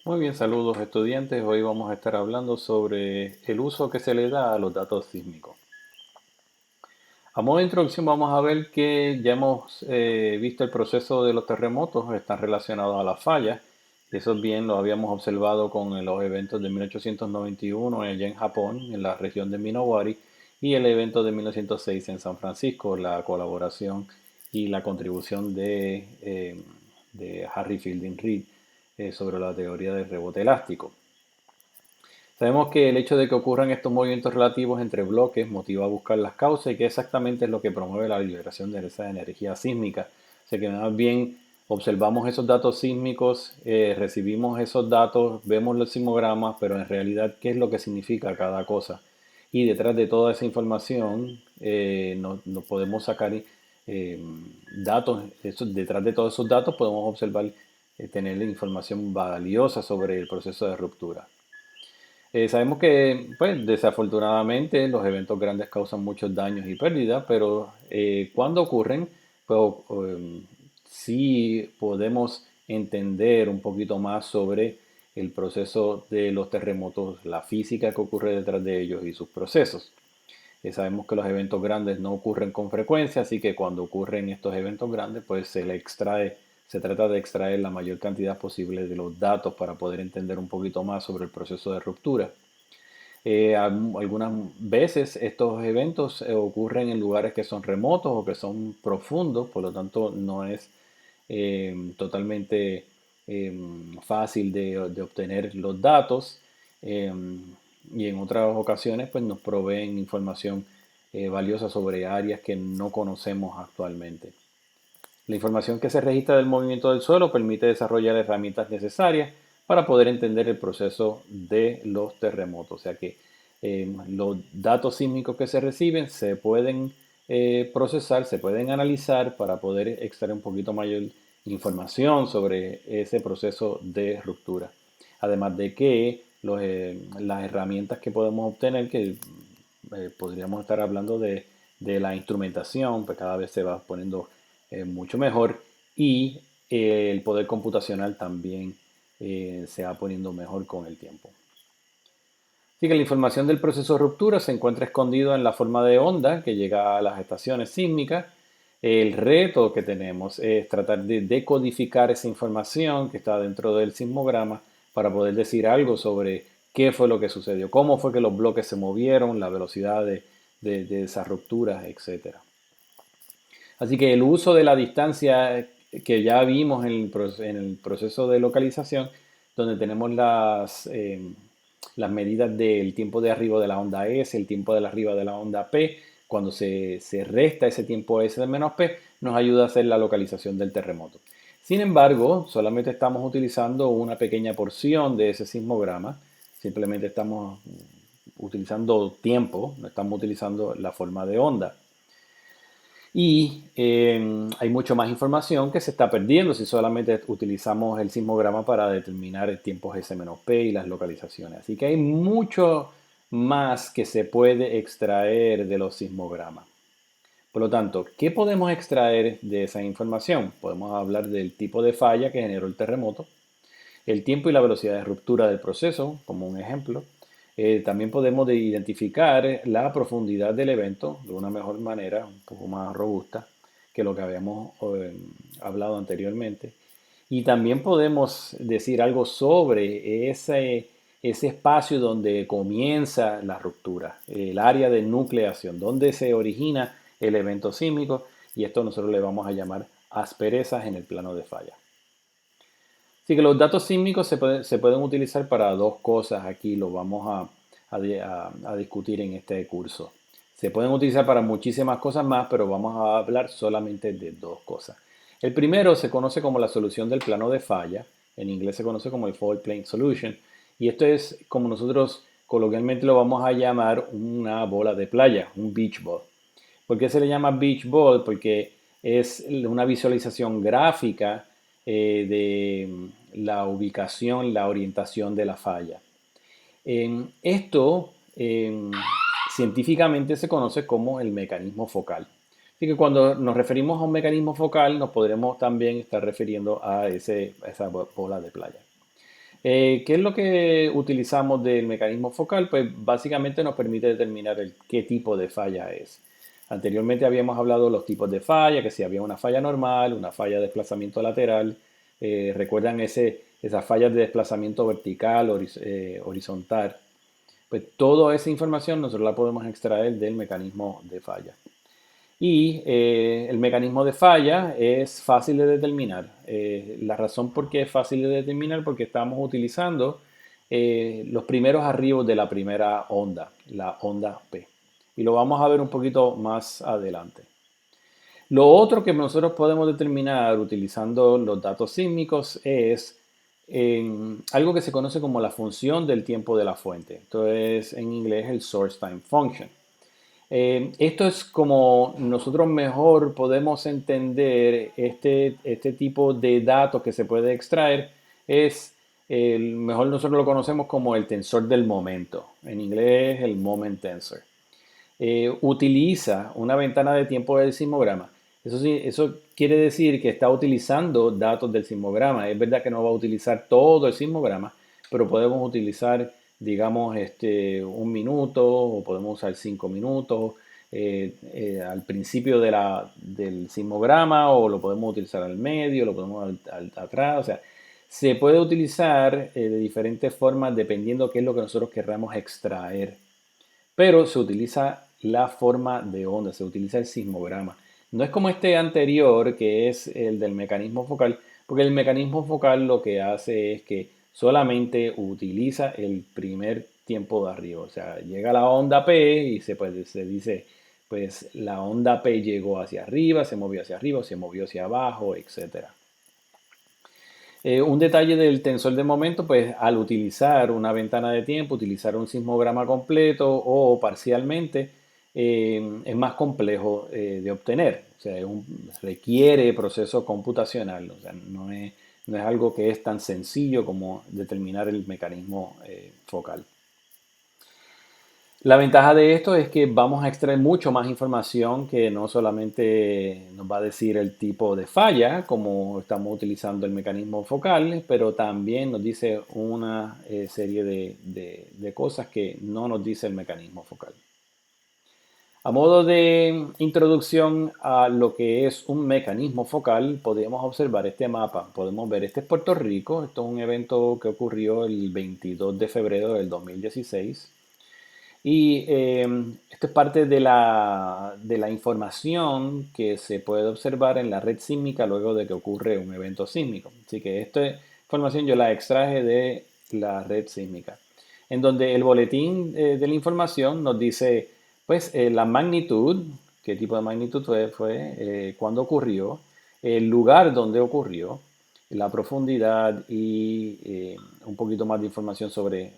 Muy bien, saludos estudiantes. Hoy vamos a estar hablando sobre el uso que se le da a los datos sísmicos. A modo de introducción vamos a ver que ya hemos visto el proceso de los terremotos, están relacionados a las fallas. Eso bien lo habíamos observado con los eventos de 1891 allá en Japón, en la región de Minowari, y el evento de 1906 en San Francisco, la colaboración y la contribución de Harry Fielding Reid sobre la teoría del rebote elástico. Sabemos que el hecho de que ocurran estos movimientos relativos entre bloques motiva a buscar las causas y que exactamente es lo que promueve la liberación de esa energía sísmica. O sea que más bien observamos esos datos sísmicos, recibimos esos datos, vemos los sismogramas, pero en realidad qué es lo que significa cada cosa. Y detrás de toda esa información nos podemos sacar datos, detrás de todos esos datos podemos observar, tener información valiosa sobre el proceso de ruptura. Sabemos que, pues, desafortunadamente los eventos grandes causan muchos daños y pérdidas, pero cuando ocurren, pues, sí podemos entender un poquito más sobre el proceso de los terremotos, la física que ocurre detrás de ellos y sus procesos. Sabemos que los eventos grandes no ocurren con frecuencia, así que cuando ocurren estos eventos grandes, pues se trata de extraer la mayor cantidad posible de los datos para poder entender un poquito más sobre el proceso de ruptura. Algunas veces estos eventos ocurren en lugares que son remotos o que son profundos, por lo tanto no es totalmente fácil de obtener los datos. eh, y en otras ocasiones pues nos proveen información valiosa sobre áreas que no conocemos actualmente. La información que se registra del movimiento del suelo permite desarrollar herramientas necesarias para poder entender el proceso de los terremotos. O sea que los datos sísmicos que se reciben se pueden procesar, se pueden analizar para poder extraer un poquito mayor información sobre ese proceso de ruptura. Además de que las herramientas que podemos obtener, que podríamos estar hablando de la instrumentación, pues cada vez se va poniendo mucho mejor y el poder computacional también se va poniendo mejor con el tiempo. Así que la información del proceso de ruptura se encuentra escondido en la forma de onda que llega a las estaciones sísmicas. El reto que tenemos es tratar de decodificar esa información que está dentro del sismograma para poder decir algo sobre qué fue lo que sucedió, cómo fue que los bloques se movieron, la velocidad de esas rupturas, etcétera. Así que el uso de la distancia que ya vimos en el proceso de localización, donde tenemos las medidas del tiempo de arribo de la onda S, el tiempo de arriba de la onda P, cuando se resta ese tiempo S de menos P, nos ayuda a hacer la localización del terremoto. Sin embargo, solamente estamos utilizando una pequeña porción de ese sismograma, simplemente estamos utilizando tiempo, no estamos utilizando la forma de onda. Y hay mucho más información que se está perdiendo si solamente utilizamos el sismograma para determinar el tiempo S-P y las localizaciones. Así que hay mucho más que se puede extraer de los sismogramas. Por lo tanto, ¿qué podemos extraer de esa información? Podemos hablar del tipo de falla que generó el terremoto, el tiempo y la velocidad de ruptura del proceso, como un ejemplo. También podemos identificar la profundidad del evento de una mejor manera, un poco más robusta que lo que habíamos hablado anteriormente. Y también podemos decir algo sobre ese espacio donde comienza la ruptura, el área de nucleación, donde se origina el evento sísmico, y esto nosotros le vamos a llamar asperezas en el plano de falla. Así que los datos sísmicos se pueden utilizar para dos cosas. Aquí lo vamos a discutir en este curso. Se pueden utilizar para muchísimas cosas más, pero vamos a hablar solamente de dos cosas. El primero se conoce como la solución del plano de falla. En inglés se conoce como el Fault Plane Solution. Y esto es como nosotros coloquialmente lo vamos a llamar una bola de playa, un beach ball. ¿Por qué se le llama beach ball? Porque es una visualización gráfica de la ubicación, la orientación de la falla. Esto científicamente se conoce como el mecanismo focal. Así que cuando nos referimos a un mecanismo focal, nos podremos también estar refiriendo a esa bola de playa. ¿Qué es lo que utilizamos del mecanismo focal? Pues básicamente nos permite determinar qué tipo de falla es. Anteriormente habíamos hablado de los tipos de falla, que si había una falla normal, una falla de desplazamiento lateral. ¿Recuerdan esas fallas de desplazamiento vertical, horizontal? Pues toda esa información nosotros la podemos extraer del mecanismo de falla. Y el mecanismo de falla es fácil de determinar. La razón por qué es fácil de determinar porque estamos utilizando los primeros arribos de la primera onda, la onda P. Y lo vamos a ver un poquito más adelante. Lo otro que nosotros podemos determinar utilizando los datos sísmicos es algo que se conoce como la función del tiempo de la fuente. Entonces, en inglés el source time function. Esto es como nosotros mejor podemos entender este tipo de datos que se puede extraer. Mejor nosotros lo conocemos como el tensor del momento. En inglés, el moment tensor. Utiliza una ventana de tiempo del sismograma. Eso sí, eso quiere decir que está utilizando datos del sismograma. Es verdad que no va a utilizar todo el sismograma, pero podemos utilizar, digamos, un minuto o podemos usar 5 minutos al principio del sismograma o lo podemos utilizar al medio, lo podemos atrás. O sea, se puede utilizar de diferentes formas dependiendo qué es lo que nosotros querramos extraer, pero se utiliza la forma de onda, se utiliza el sismograma. No es como este anterior, que es el del mecanismo focal, porque el mecanismo focal lo que hace es que solamente utiliza el primer tiempo de arriba. O sea, llega la onda P y se dice, pues la onda P llegó hacia arriba, se movió hacia abajo, etcétera. Un detalle del tensor de momento, pues al utilizar una ventana de tiempo, utilizar un sismograma completo o parcialmente, es más complejo de obtener. O sea, requiere proceso computacional. O sea, no es algo que es tan sencillo como determinar el mecanismo focal. La ventaja de esto es que vamos a extraer mucho más información que no solamente nos va a decir el tipo de falla, como estamos utilizando el mecanismo focal, pero también nos dice una serie de cosas que no nos dice el mecanismo focal. A modo de introducción a lo que es un mecanismo focal, podemos observar este mapa. Podemos ver, este es Puerto Rico, esto es un evento que ocurrió el 22 de febrero del 2016. Y esto es parte de la información que se puede observar en la red sísmica luego de que ocurre un evento sísmico. Así que esta información yo la extraje de la red sísmica, en donde el boletín de la información nos dice, pues, la magnitud, qué tipo de magnitud fue, cuándo ocurrió, el lugar donde ocurrió, la profundidad y un poquito más de información sobre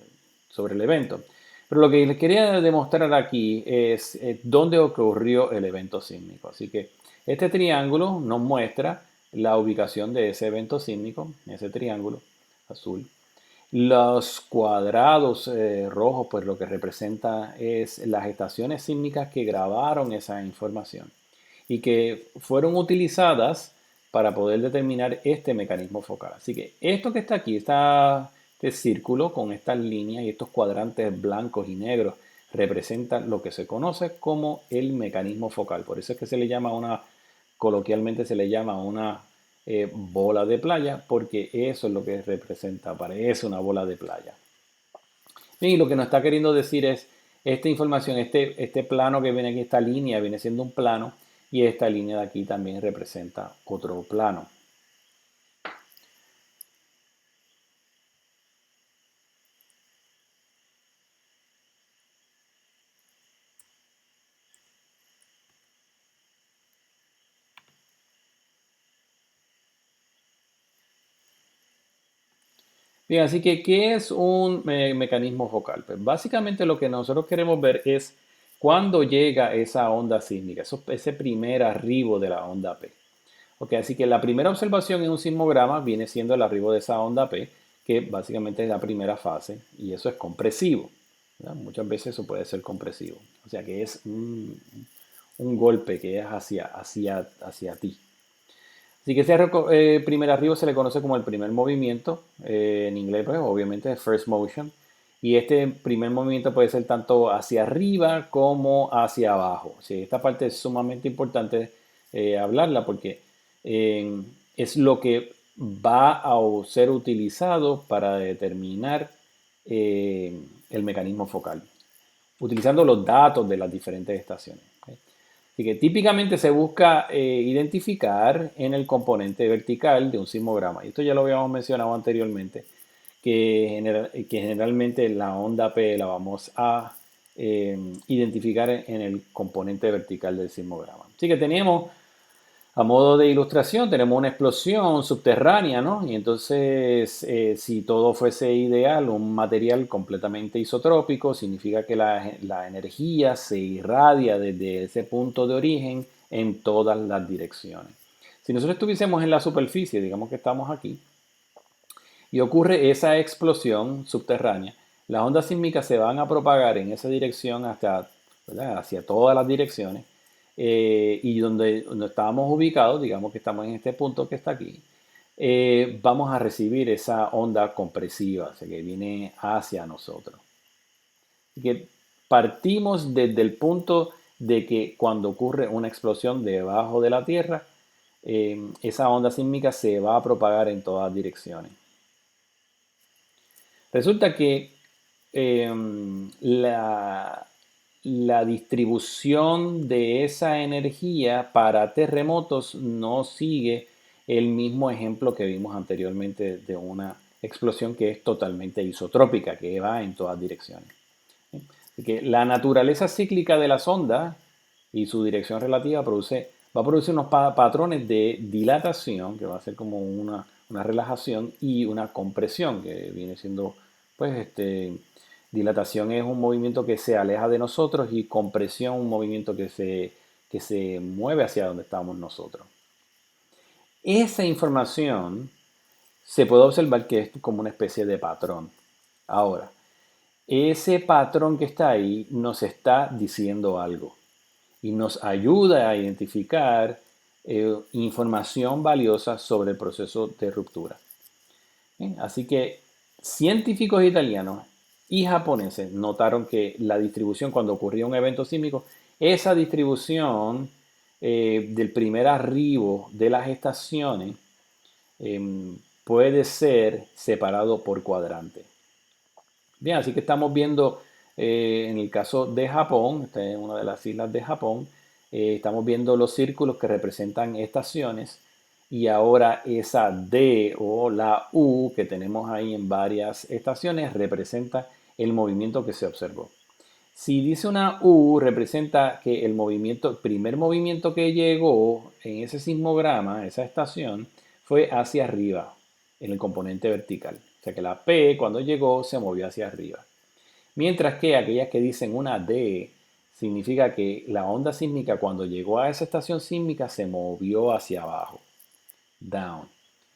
el evento. Pero lo que les quería demostrar aquí es dónde ocurrió el evento sísmico. Así que este triángulo nos muestra la ubicación de ese evento sísmico, ese triángulo azul. Los cuadrados rojos, pues lo que representa es las estaciones sísmicas que grabaron esa información y que fueron utilizadas para poder determinar este mecanismo focal. Así que esto que está aquí, este círculo con estas líneas y estos cuadrantes blancos y negros, representan lo que se conoce como el mecanismo focal. Por eso es que coloquialmente se le llama una bola de playa, porque eso es lo que representa, parece una bola de playa. Y lo que nos está queriendo decir es, esta información, este plano que viene aquí, esta línea viene siendo un plano y esta línea de aquí también representa otro plano. Bien, así que, ¿qué es un mecanismo focal? Pues básicamente lo que nosotros queremos ver es cuándo llega esa onda sísmica, ese primer arribo de la onda P. Ok, así que la primera observación en un sismograma viene siendo el arribo de esa onda P, que básicamente es la primera fase, y eso es compresivo, ¿verdad? Muchas veces eso puede ser compresivo. O sea que es un golpe que es hacia ti. Así que ese primer arribo se le conoce como el primer movimiento, en inglés pues obviamente es first motion, y este primer movimiento puede ser tanto hacia arriba como hacia abajo. Sí, esta parte es sumamente importante hablarla porque eh, es lo que va a ser utilizado para determinar el mecanismo focal, utilizando los datos de las diferentes estaciones. ¿Ok? Así que típicamente se busca identificar en el componente vertical de un sismograma. Y esto ya lo habíamos mencionado anteriormente, que generalmente la onda P la vamos a identificar en el componente vertical del sismograma. Así que teníamos, a modo de ilustración, tenemos una explosión subterránea, ¿no? Y entonces, si todo fuese ideal, un material completamente isotrópico, significa que la energía se irradia desde ese punto de origen en todas las direcciones. Si nosotros estuviésemos en la superficie, digamos que estamos aquí, y ocurre esa explosión subterránea, las ondas sísmicas se van a propagar en esa dirección hasta, ¿verdad?, hacia todas las direcciones. Y donde estábamos ubicados, digamos que estamos en este punto que está aquí, vamos a recibir esa onda compresiva, o sea, que viene hacia nosotros. Así que partimos desde el punto de que cuando ocurre una explosión debajo de la Tierra, esa onda sísmica se va a propagar en todas direcciones. Resulta que la distribución de esa energía para terremotos no sigue el mismo ejemplo que vimos anteriormente de una explosión que es totalmente isotrópica, que va en todas direcciones. ¿Sí? Así que la naturaleza cíclica de las ondas y su dirección relativa va a producir unos patrones de dilatación, que va a ser como una relajación, y una compresión, que viene siendo, pues, dilatación es un movimiento que se aleja de nosotros y compresión un movimiento que se mueve hacia donde estamos nosotros. Esa información se puede observar que es como una especie de patrón. Ahora, ese patrón que está ahí nos está diciendo algo y nos ayuda a identificar información valiosa sobre el proceso de ruptura. Bien, así que científicos italianos y japoneses notaron que la distribución, cuando ocurría un evento sísmico, esa distribución del primer arribo de las estaciones puede ser separado por cuadrante. Bien, así que estamos viendo en el caso de Japón, esta es una de las islas de Japón, estamos viendo los círculos que representan estaciones y ahora esa D o la U que tenemos ahí en varias estaciones representa el movimiento que se observó. Si dice una U, representa que el primer movimiento que llegó en ese sismograma, esa estación, fue hacia arriba, en el componente vertical. O sea que la P cuando llegó se movió hacia arriba. Mientras que aquellas que dicen una D, significa que la onda sísmica cuando llegó a esa estación sísmica se movió hacia abajo. Down.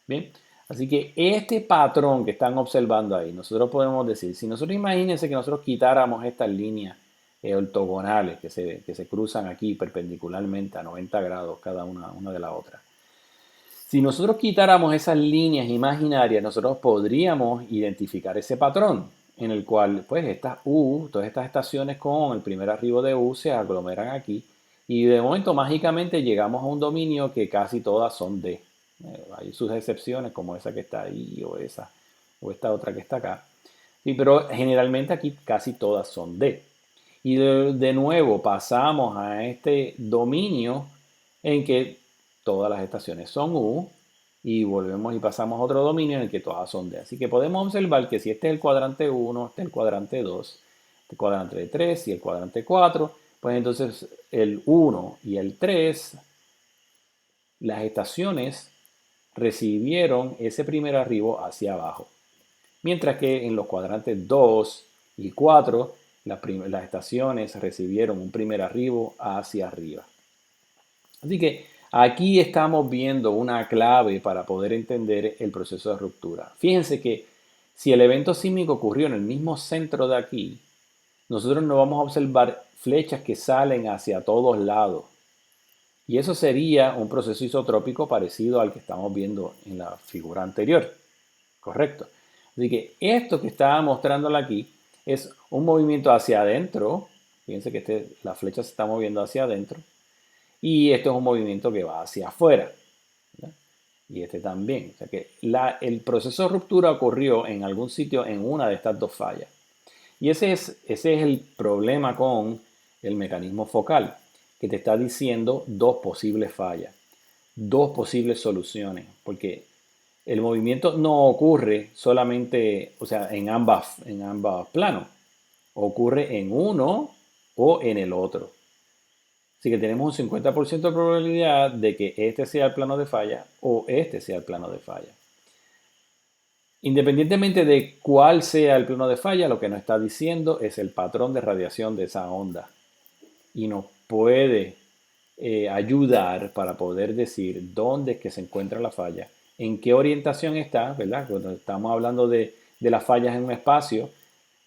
Bien. Así que este patrón que están observando ahí, nosotros podemos decir, si nosotros imagínense que nosotros quitáramos estas líneas ortogonales que se cruzan aquí perpendicularmente a 90 grados cada una de la otra. Si nosotros quitáramos esas líneas imaginarias, nosotros podríamos identificar ese patrón en el cual, pues, todas estas estaciones con el primer arribo de U se aglomeran aquí y de momento mágicamente llegamos a un dominio que casi todas son D. Hay sus excepciones como esa que está ahí o esta otra que está acá. Sí, pero generalmente aquí casi todas son D. Y de nuevo pasamos a este dominio en que todas las estaciones son U y volvemos y pasamos a otro dominio en el que todas son D. Así que podemos observar que si este es el cuadrante 1, este es el cuadrante 2, el cuadrante 3 y el cuadrante 4, pues entonces el 1 y el 3, las estaciones recibieron ese primer arribo hacia abajo. Mientras que en los cuadrantes 2 y 4, las estaciones recibieron un primer arribo hacia arriba. Así que aquí estamos viendo una clave para poder entender el proceso de ruptura. Fíjense que si el evento sísmico ocurrió en el mismo centro de aquí, nosotros no vamos a observar flechas que salen hacia todos lados. Y eso sería un proceso isotrópico parecido al que estamos viendo en la figura anterior. Correcto. Así que esto que estaba mostrándole aquí es un movimiento hacia adentro. Fíjense que la flecha se está moviendo hacia adentro. Y esto es un movimiento que va hacia afuera. ¿Verdad? Y este también. O sea que el proceso de ruptura ocurrió en algún sitio en una de estas dos fallas. Y ese es el problema con el mecanismo focal, que te está diciendo dos posibles fallas, dos posibles soluciones, porque el movimiento no ocurre solamente, o sea, en ambos planos, ocurre en uno o en el otro. Así que tenemos un 50% de probabilidad de que este sea el plano de falla o este sea el plano de falla. Independientemente de cuál sea el plano de falla, lo que nos está diciendo es el patrón de radiación de esa onda. Y nos puede ayudar para poder decir dónde es que se encuentra la falla, en qué orientación está, ¿verdad? Cuando estamos hablando de las fallas en un espacio,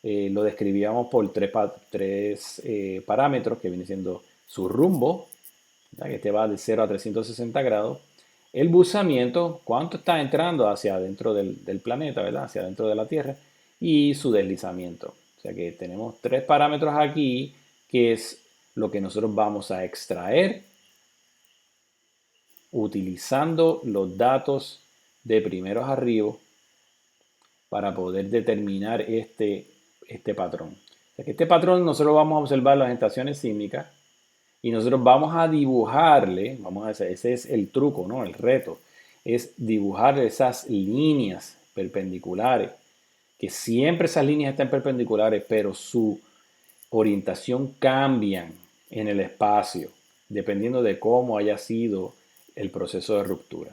lo describíamos por tres parámetros que viene siendo su rumbo, ¿verdad? Que este va de 0 a 360 grados, el buzamiento, cuánto está entrando hacia adentro del planeta, ¿verdad? Hacia adentro de la Tierra, y su deslizamiento. O sea que tenemos tres parámetros aquí, que es lo que nosotros vamos a extraer utilizando los datos de primeros arribos para poder determinar este patrón. O sea que este patrón nosotros vamos a observar las estaciones sísmicas y nosotros vamos a dibujarle, ese es el truco, ¿no? El reto, es dibujar esas líneas perpendiculares, que siempre esas líneas están perpendiculares, pero su orientación cambian en el espacio, dependiendo de cómo haya sido el proceso de ruptura.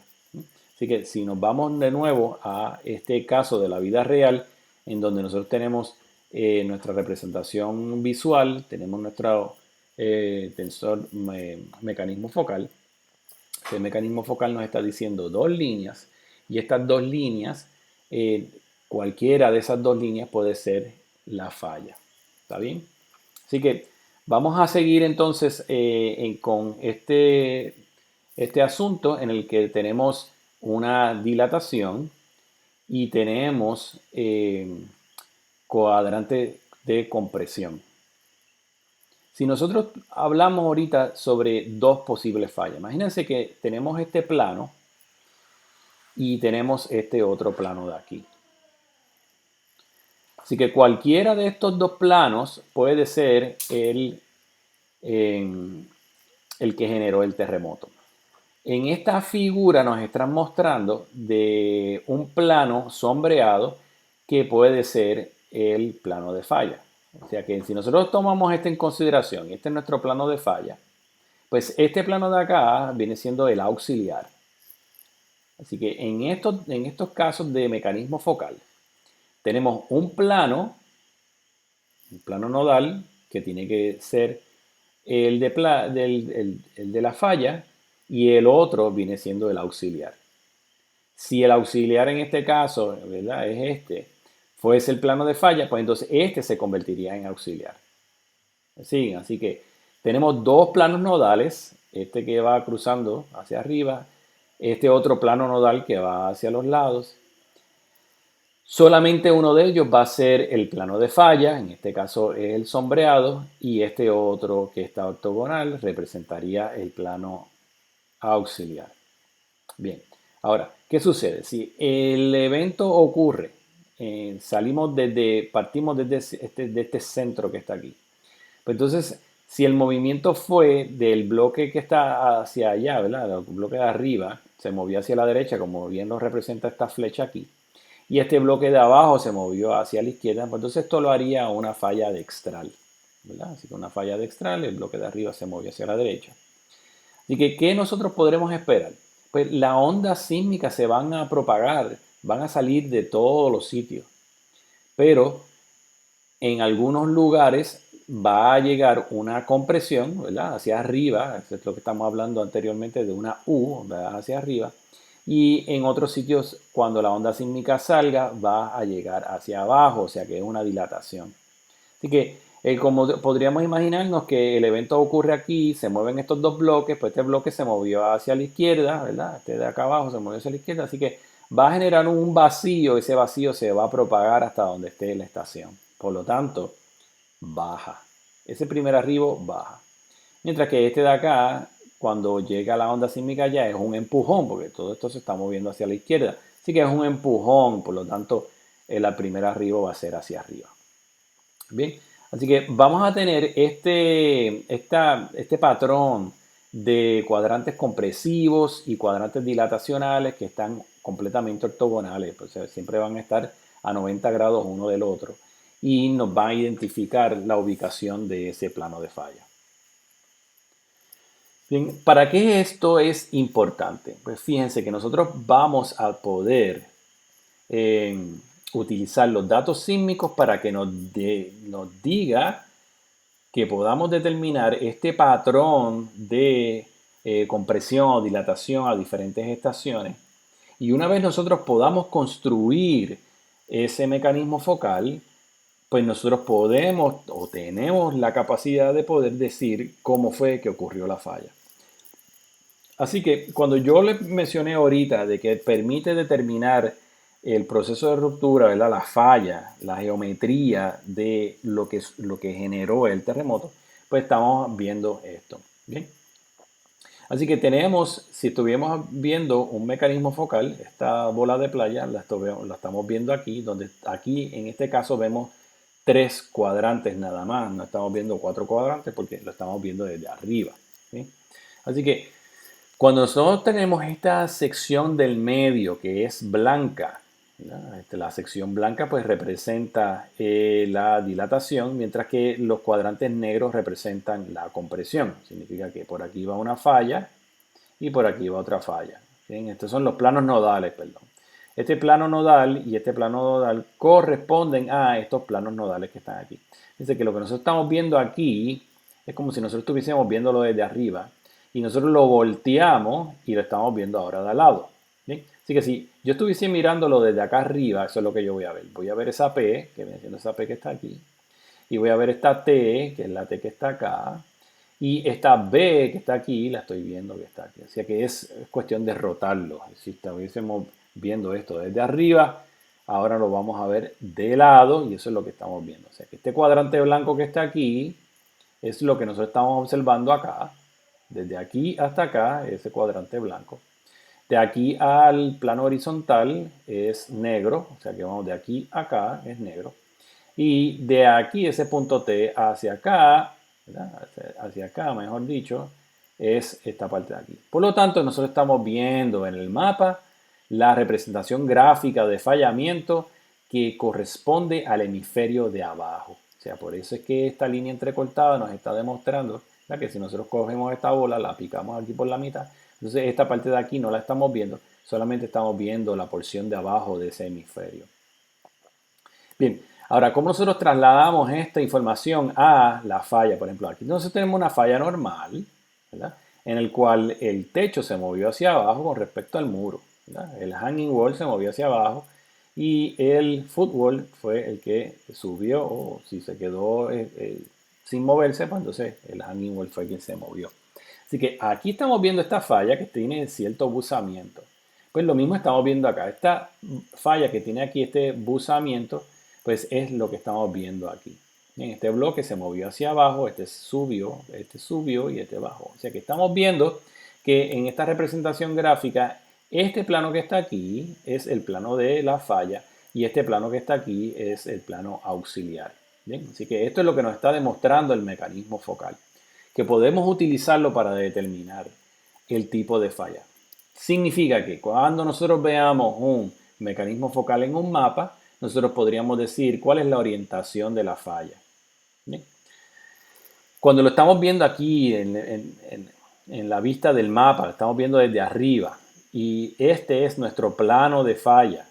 Así que si nos vamos de nuevo a este caso de la vida real, en donde nosotros tenemos nuestra representación visual, tenemos nuestro mecanismo focal. Este mecanismo focal nos está diciendo dos líneas y estas dos líneas, cualquiera de esas dos líneas puede ser la falla. ¿Está bien? Así que vamos a seguir entonces con este asunto en el que tenemos una dilatación y tenemos cuadrante de compresión. Si nosotros hablamos ahorita sobre dos posibles fallas, imagínense que tenemos este plano y tenemos este otro plano de aquí. Así que cualquiera de estos dos planos puede ser el que generó el terremoto. En esta figura nos están mostrando de un plano sombreado que puede ser el plano de falla. O sea que si nosotros tomamos este en consideración, y este es nuestro plano de falla, pues este plano de acá viene siendo el auxiliar. Así que en estos casos de mecanismo focal, tenemos un plano nodal, que tiene que ser el de la falla, y el otro viene siendo el auxiliar. Si el auxiliar en este caso, ¿verdad?, es este, fuese el plano de falla, pues entonces este se convertiría en auxiliar. ¿Sí? Así que tenemos dos planos nodales, este que va cruzando hacia arriba, este otro plano nodal que va hacia los lados. Solamente uno de ellos va a ser el plano de falla, en este caso es el sombreado, y este otro que está ortogonal representaría el plano auxiliar. Bien, ahora, ¿qué sucede? Si el evento ocurre, partimos desde este centro que está aquí. Pues entonces, si el movimiento fue del bloque que está hacia allá, ¿verdad? El bloque de arriba se movió hacia la derecha, como bien nos representa esta flecha aquí, y este bloque de abajo se movió hacia la izquierda, pues entonces esto lo haría una falla dextral, ¿verdad? Así que una falla dextral, el bloque de arriba se movió hacia la derecha. Así que, ¿qué nosotros podremos esperar? Pues las ondas sísmicas se van a propagar, van a salir de todos los sitios, pero en algunos lugares va a llegar una compresión, ¿verdad?, hacia arriba, eso es lo que estamos hablando anteriormente de una U, ¿verdad?, hacia arriba, y en otros sitios cuando la onda sísmica salga va a llegar hacia abajo, o sea que es una dilatación. Así que Como podríamos imaginarnos que el evento ocurre aquí, se mueven estos dos bloques, pues este bloque se movió hacia la izquierda, ¿verdad? Este de acá abajo se movió hacia la izquierda, así que va a generar un vacío, ese vacío se va a propagar hasta donde esté la estación. Por lo tanto, baja. Ese primer arribo baja. Mientras que este de acá, cuando llega a la onda sísmica ya es un empujón, porque todo esto se está moviendo hacia la izquierda. Así que es un empujón, por lo tanto, el primer arribo va a ser hacia arriba. Bien, así que vamos a tener este patrón de cuadrantes compresivos y cuadrantes dilatacionales que están completamente ortogonales, pues, siempre van a estar a 90 grados uno del otro y nos va a identificar la ubicación de ese plano de falla. Bien, ¿para qué esto es importante? Pues fíjense que nosotros vamos a poder eh, utilizar los datos sísmicos para que nos diga que podamos determinar este patrón de compresión o dilatación a diferentes estaciones. Y una vez nosotros podamos construir ese mecanismo focal, pues nosotros podemos o tenemos la capacidad de poder decir cómo fue que ocurrió la falla. Así que cuando yo le mencioné ahorita de que permite determinar el proceso de ruptura, ¿verdad? La falla, la geometría de lo que generó el terremoto, pues estamos viendo esto. Bien. Así que tenemos, si estuviéramos viendo un mecanismo focal, esta bola de playa la estamos viendo aquí, donde aquí en este caso vemos 3 cuadrantes nada más, no estamos viendo 4 cuadrantes porque lo estamos viendo desde arriba. ¿Sí? Así que cuando nosotros tenemos esta sección del medio que es blanca, la sección blanca pues representa la dilatación, mientras que los cuadrantes negros representan la compresión. Significa que por aquí va una falla y por aquí va otra falla. ¿Bien? Estos son los planos nodales, perdón. Este plano nodal y este plano nodal corresponden a estos planos nodales que están aquí. Dice que lo que nosotros estamos viendo aquí es como si nosotros estuviésemos viéndolo desde arriba y nosotros lo volteamos y lo estamos viendo ahora de al lado. ¿Bien? Así que si yo estuviese mirándolo desde acá arriba, eso es lo que yo voy a ver. Voy a ver esa P, que viene siendo esa P que está aquí, y voy a ver esta T, que es la T que está acá, y esta B que está aquí, la estoy viendo que está aquí. O sea que es cuestión de rotarlo. Si estuviésemos viendo esto desde arriba, ahora lo vamos a ver de lado y eso es lo que estamos viendo. O sea que este cuadrante blanco que está aquí es lo que nosotros estamos observando acá. Desde aquí hasta acá, ese cuadrante blanco. De aquí al plano horizontal es negro, o sea que vamos de aquí a acá es negro. Y de aquí, ese punto T hacia acá, ¿verdad? Hacia acá, mejor dicho, es esta parte de aquí. Por lo tanto, nosotros estamos viendo en el mapa la representación gráfica de fallamiento que corresponde al hemisferio de abajo. O sea, por eso es que esta línea entrecortada nos está demostrando, ¿verdad?, que si nosotros cogemos esta bola, la picamos aquí por la mitad, entonces esta parte de aquí no la estamos viendo, solamente estamos viendo la porción de abajo de ese hemisferio. Bien, ahora, ¿cómo nosotros trasladamos esta información a la falla? Por ejemplo, aquí nosotros tenemos una falla normal, ¿verdad?, en el cual el techo se movió hacia abajo con respecto al muro, ¿verdad? El hanging wall se movió hacia abajo y el footwall fue el que subió, o si se quedó sin moverse, pues entonces el hanging wall fue quien se movió. Así que aquí estamos viendo esta falla que tiene cierto buzamiento. Pues lo mismo estamos viendo acá. Esta falla que tiene aquí este buzamiento, pues es lo que estamos viendo aquí. Bien, este bloque se movió hacia abajo, este subió y este bajó. O sea que estamos viendo que en esta representación gráfica, este plano que está aquí es el plano de la falla y este plano que está aquí es el plano auxiliar. Bien, así que esto es lo que nos está demostrando el mecanismo focal, que podemos utilizarlo para determinar el tipo de falla. Significa que cuando nosotros veamos un mecanismo focal en un mapa, nosotros podríamos decir cuál es la orientación de la falla. ¿Bien? Cuando lo estamos viendo aquí en la vista del mapa, lo estamos viendo desde arriba, y este es nuestro plano de falla,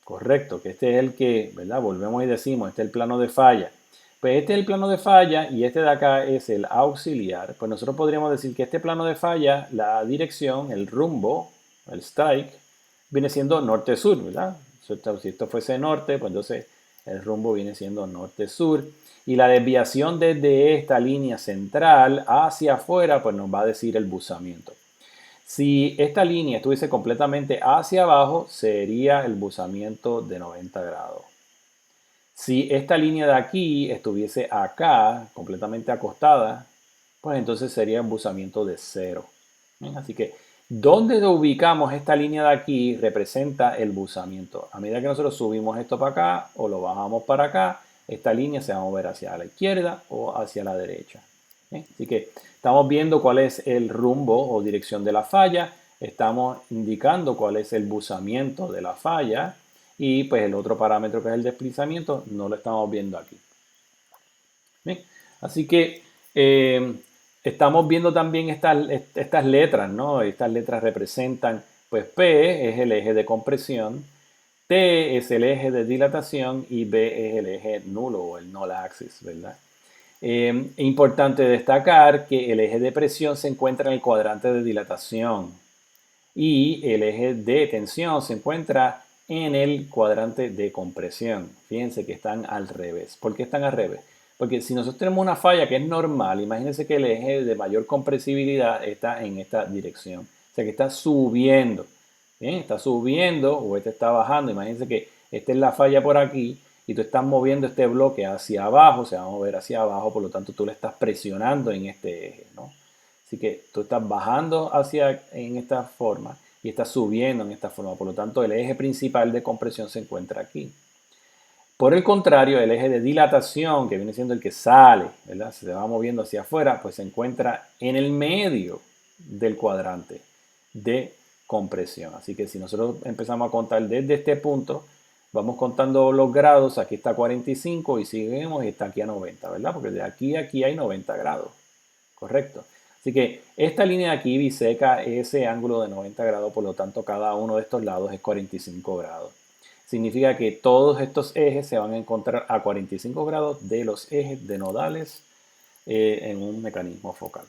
correcto, que este es el que, ¿verdad? Volvemos y decimos, este es el plano de falla. Pues este es el plano de falla y este de acá es el auxiliar. Pues nosotros podríamos decir que este plano de falla, la dirección, el rumbo, el strike, viene siendo norte-sur, ¿verdad? Si esto fuese norte, pues entonces el rumbo viene siendo norte-sur. Y la desviación desde esta línea central hacia afuera, pues nos va a decir el buzamiento. Si esta línea estuviese completamente hacia abajo, sería el buzamiento de 90 grados. Si esta línea de aquí estuviese acá, completamente acostada, pues entonces sería un buzamiento de 0. ¿Bien? Así que donde ubicamos esta línea de aquí representa el buzamiento. A medida que nosotros subimos esto para acá o lo bajamos para acá, esta línea se va a mover hacia la izquierda o hacia la derecha. ¿Bien? Así que estamos viendo cuál es el rumbo o dirección de la falla, estamos indicando cuál es el buzamiento de la falla y pues el otro parámetro que es el deslizamiento no lo estamos viendo aquí. ¿Bien? Así que estamos viendo también estas letras, ¿no? Estas letras representan, pues P es el eje de compresión, T es el eje de dilatación y B es el eje nulo o el null axis, ¿verdad? Importante destacar que el eje de presión se encuentra en el cuadrante de dilatación y el eje de tensión se encuentra en el cuadrante de compresión. Fíjense que están al revés. ¿Por qué están al revés? Porque si nosotros tenemos una falla que es normal, imagínense que el eje de mayor compresibilidad está en esta dirección. O sea que está subiendo. Bien, está subiendo o este está bajando. Imagínense que esta es la falla por aquí y tú estás moviendo este bloque hacia abajo, se va a mover hacia abajo, por lo tanto tú le estás presionando en este eje, ¿no? Así que tú estás bajando en esta forma y estás subiendo en esta forma. Por lo tanto, el eje principal de compresión se encuentra aquí. Por el contrario, el eje de dilatación, que viene siendo el que sale, ¿verdad? Se va moviendo hacia afuera, pues se encuentra en el medio del cuadrante de compresión. Así que si nosotros empezamos a contar desde este punto, vamos contando los grados, aquí está 45 y seguimos y está aquí a 90, ¿verdad? Porque de aquí a aquí hay 90 grados, ¿correcto? Así que esta línea de aquí biseca ese ángulo de 90 grados, por lo tanto cada uno de estos lados es 45 grados. Significa que todos estos ejes se van a encontrar a 45 grados de los ejes de nodales en un mecanismo focal.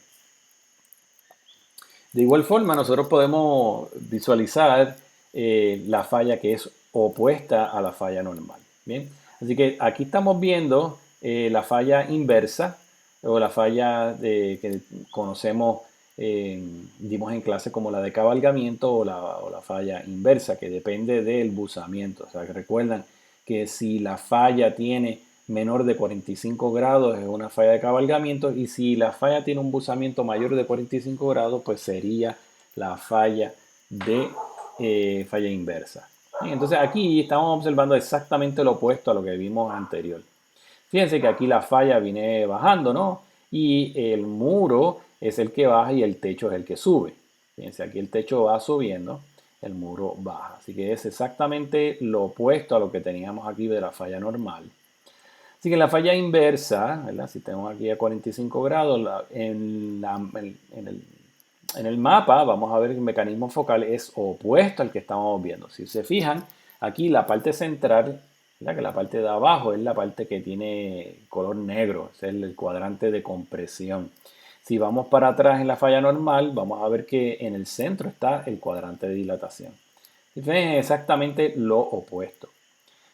De igual forma, nosotros podemos visualizar la falla que es opuesta a la falla normal. Bien, así que aquí estamos viendo la falla inversa o la falla que conocemos, dimos en clase como la de cabalgamiento o la falla inversa, que depende del buzamiento. O sea, que recuerdan que si la falla tiene menor de 45 grados es una falla de cabalgamiento y si la falla tiene un buzamiento mayor de 45 grados pues sería la falla de falla inversa. Entonces aquí estamos observando exactamente lo opuesto a lo que vimos anterior. Fíjense que aquí la falla viene bajando, ¿no? Y el muro es el que baja y el techo es el que sube. Fíjense, aquí el techo va subiendo, el muro baja. Así que es exactamente lo opuesto a lo que teníamos aquí de la falla normal. Así que en la falla inversa, ¿verdad? Si tenemos aquí a 45 grados, en el mapa vamos a ver que el mecanismo focal es opuesto al que estamos viendo. Si se fijan, aquí la parte central, ¿verdad? Que la parte de abajo es la parte que tiene color negro, es el cuadrante de compresión. Si vamos para atrás en la falla normal, vamos a ver que en el centro está el cuadrante de dilatación. Y ven exactamente lo opuesto.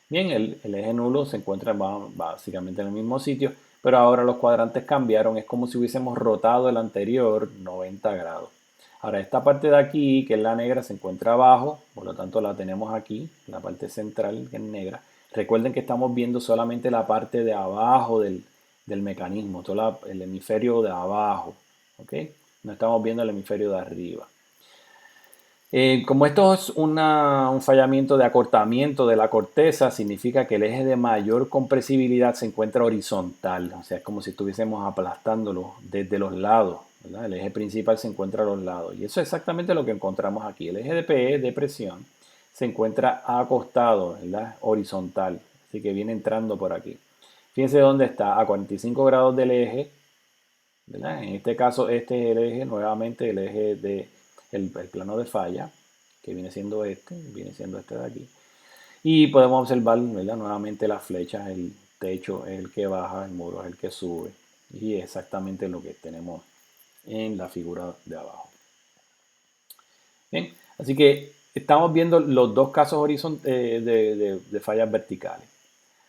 Bien, el eje nulo se encuentra básicamente en el mismo sitio, pero ahora los cuadrantes cambiaron. Es como si hubiésemos rotado el anterior 90 grados. Ahora, esta parte de aquí, que es la negra, se encuentra abajo, por lo tanto la tenemos aquí, la parte central, que es negra. Recuerden que estamos viendo solamente la parte de abajo del mecanismo, todo el hemisferio de abajo, ¿ok? No estamos viendo el hemisferio de arriba. Como esto es un fallamiento de acortamiento de la corteza, significa que el eje de mayor compresibilidad se encuentra horizontal, o sea, es como si estuviésemos aplastándolo desde los lados, ¿verdad? El eje principal se encuentra a los lados, y eso es exactamente lo que encontramos aquí. El eje de PE de presión se encuentra acostado, ¿verdad? Horizontal, así que viene entrando por aquí. Fíjense dónde está, a 45 grados del eje, ¿verdad? En este caso, este es el eje, nuevamente el eje de el plano de falla, que viene siendo este de aquí. Y podemos observar, ¿verdad? Nuevamente las flechas, el techo es el que baja, el muro es el que sube. Y es exactamente lo que tenemos en la figura de abajo. Bien, así que estamos viendo los dos casos de fallas verticales.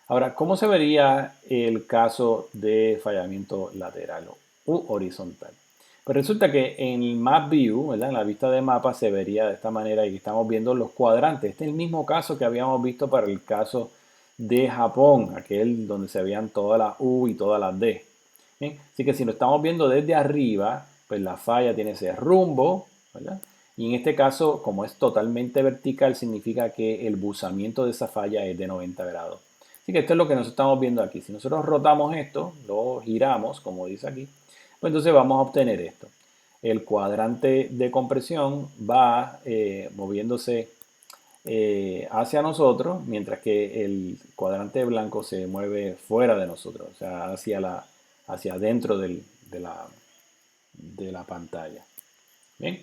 Ahora, ¿cómo se vería el caso de fallamiento lateral u horizontal? Pues resulta que en el Map View, ¿verdad? En la vista de mapa se vería de esta manera y estamos viendo los cuadrantes. Este es el mismo caso que habíamos visto para el caso de Japón, aquel donde se veían todas las U y todas las D. ¿Bien? Así que si lo estamos viendo desde arriba, pues la falla tiene ese rumbo, ¿verdad? Y en este caso, como es totalmente vertical, significa que el buzamiento de esa falla es de 90 grados. Así que esto es lo que nos estamos viendo aquí. Si nosotros rotamos esto, lo giramos, como dice aquí, pues entonces vamos a obtener esto. El cuadrante de compresión va moviéndose hacia nosotros, mientras que el cuadrante blanco se mueve fuera de nosotros, o sea, hacia adentro de la pantalla. ¿Bien?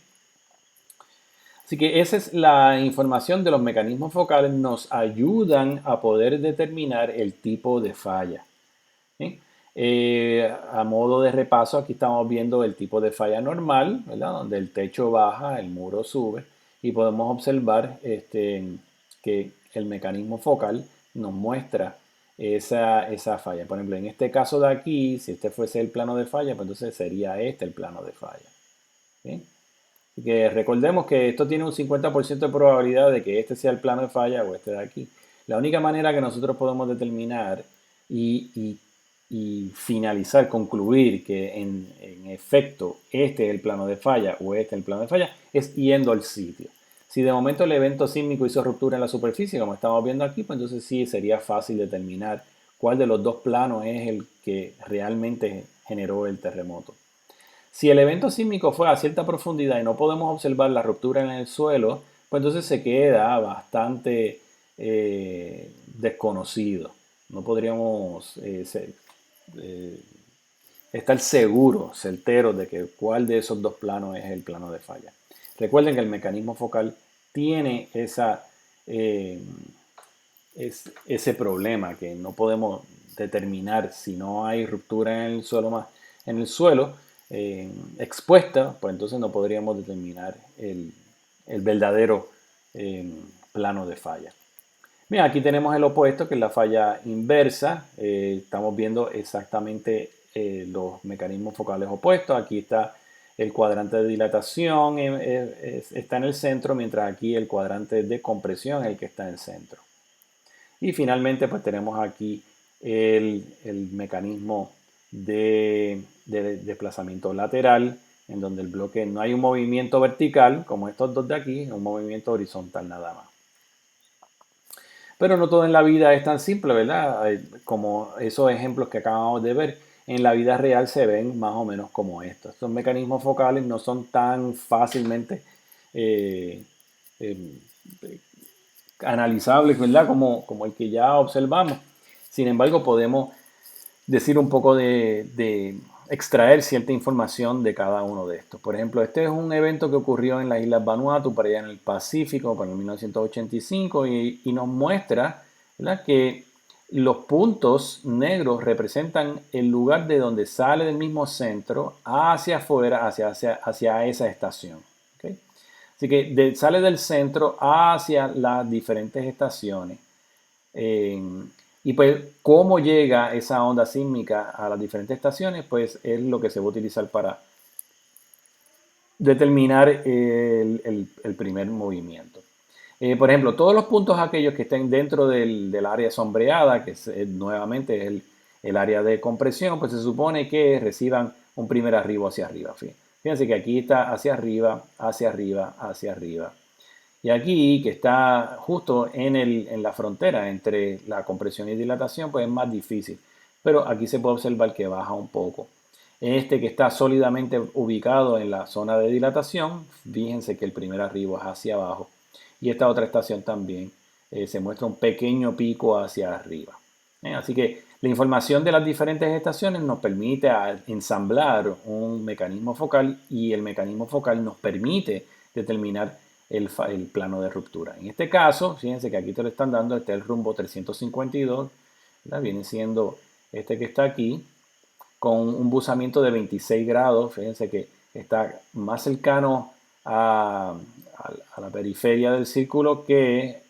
Así que esa es la información de los mecanismos focales, nos ayudan a poder determinar el tipo de falla. ¿Sí? A modo de repaso, aquí estamos viendo el tipo de falla normal, ¿verdad? Donde el techo baja, el muro sube, y podemos observar que el mecanismo focal nos muestra esa falla. Por ejemplo, en este caso de aquí, si este fuese el plano de falla, pues entonces sería este el plano de falla. ¿Sí? Así que recordemos que esto tiene un 50% de probabilidad de que este sea el plano de falla o este de aquí. La única manera que nosotros podemos determinar y, y finalizar, concluir que en efecto este es el plano de falla o este es el plano de falla es yendo al sitio. Si de momento el evento sísmico hizo ruptura en la superficie, como estamos viendo aquí, pues entonces sí sería fácil determinar cuál de los dos planos es el que realmente generó el terremoto. Si el evento sísmico fue a cierta profundidad y no podemos observar la ruptura en el suelo, pues entonces se queda bastante desconocido. No podríamos eh, estar seguros, certeros de que cuál de esos dos planos es el plano de falla. Recuerden que el mecanismo focal tiene eh, ese problema que no podemos determinar si no hay ruptura en el suelo expuesta, pues entonces no podríamos determinar el verdadero eh, plano de falla. Mira, aquí tenemos el opuesto, que es la falla inversa. Estamos viendo exactamente los mecanismos focales opuestos. Aquí está el cuadrante de dilatación, está en el centro, mientras aquí el cuadrante de compresión es el que está en el centro. Y finalmente, pues tenemos aquí el mecanismo de desplazamiento lateral, en donde el bloque no hay un movimiento vertical, como estos dos de aquí, es un movimiento horizontal nada más. Pero no todo en la vida es tan simple, ¿verdad? Como esos ejemplos que acabamos de ver, en la vida real se ven más o menos como estos. Estos mecanismos focales no son tan fácilmente eh, eh, analizables, ¿verdad? Como el que ya observamos. Sin embargo, podemos decir un poco de extraer cierta información de cada uno de estos. Por ejemplo, este es un evento que ocurrió en las Islas Vanuatu, para allá en el Pacífico, para el 1985, y nos muestra, ¿verdad?, que los puntos negros representan el lugar de donde sale del mismo centro hacia afuera, hacia esa estación. ¿Okay? Así que sale del centro hacia las diferentes estaciones. Y pues cómo llega esa onda sísmica a las diferentes estaciones, pues es lo que se va a utilizar para determinar el primer movimiento. Por ejemplo, todos los puntos aquellos que estén dentro del área sombreada, que nuevamente es el área de compresión, pues se supone que reciban un primer arribo hacia arriba. Fíjense que aquí está hacia arriba, hacia arriba, hacia arriba. Y aquí, que está justo en la frontera entre la compresión y dilatación, pues es más difícil. Pero aquí se puede observar que baja un poco. Este que está sólidamente ubicado en la zona de dilatación, fíjense que el primer arribo es hacia abajo. Y esta otra estación también se muestra un pequeño pico hacia arriba. Así que la información de las diferentes estaciones nos permite ensamblar un mecanismo focal, y el mecanismo focal nos permite determinar el plano de ruptura. En este caso, fíjense que aquí te lo están dando, este es el rumbo 352, ¿verdad? Viene siendo este que está aquí, con un buzamiento de 26 grados. Fíjense que está más cercano a la periferia del círculo que